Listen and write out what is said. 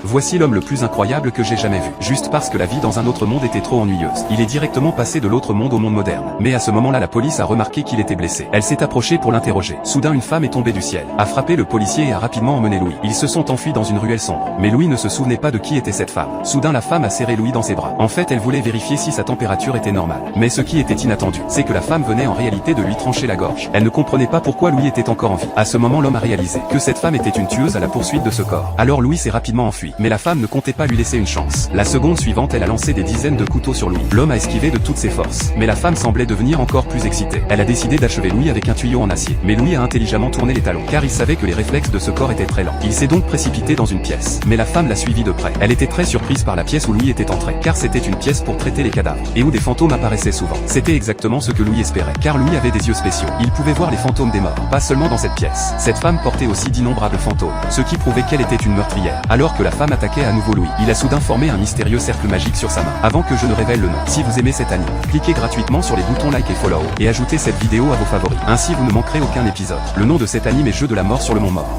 Voici l'homme le plus incroyable que j'ai jamais vu. Juste parce que la vie dans un autre monde était trop ennuyeuse. Il est directement passé de l'autre monde au monde moderne. Mais à ce moment-là la police a remarqué qu'il était blessé. Elle s'est approchée pour l'interroger. Soudain une femme est tombée du ciel, a frappé le policier et a rapidement emmené Louis. Ils se sont enfuis dans une ruelle sombre. Mais Louis ne se souvenait pas de qui était cette femme. Soudain la femme a serré Louis dans ses bras. En fait elle voulait vérifier si sa température était normale. Mais ce qui était inattendu, c'est que la femme venait en réalité de lui trancher la gorge. Elle ne comprenait pas pourquoi Louis était encore en vie. À ce moment l'homme a réalisé que cette femme était une tueuse à la poursuite de ce corps. Alors Louis s'est rapidement enfui. Mais la femme ne comptait pas lui laisser une chance. La seconde suivante elle a lancé des dizaines de couteaux sur Louis. L'homme a esquivé de toutes ses forces. Mais la femme semblait devenir encore plus excitée. Elle a décidé d'achever Louis avec un tuyau en acier. Mais Louis a intelligemment tourné les talons, car il savait que les réflexes de ce corps étaient très lents. Il s'est donc précipité dans une pièce. Mais la femme l'a suivi de près. Elle était très surprise par la pièce où Louis était entré, car c'était une pièce pour traiter les cadavres, et où des fantômes apparaissaient souvent. C'était exactement ce que Louis espérait, car Louis avait des yeux spéciaux. Il pouvait voir les fantômes des morts, pas seulement dans cette pièce. Cette femme portait aussi d'innombrables fantômes, ce qui prouvait qu'elle était une meurtrière. Alors que la femme attaquait à nouveau Louis, il a soudain formé un mystérieux cercle magique sur sa main. Avant que je ne révèle le nom, si vous aimez cet anime, cliquez gratuitement sur les boutons like et follow, et ajoutez cette vidéo à vos favoris. Ainsi vous ne manquerez aucun épisode. Le nom de cet anime est Jeu de la mort sur le Mont Mort.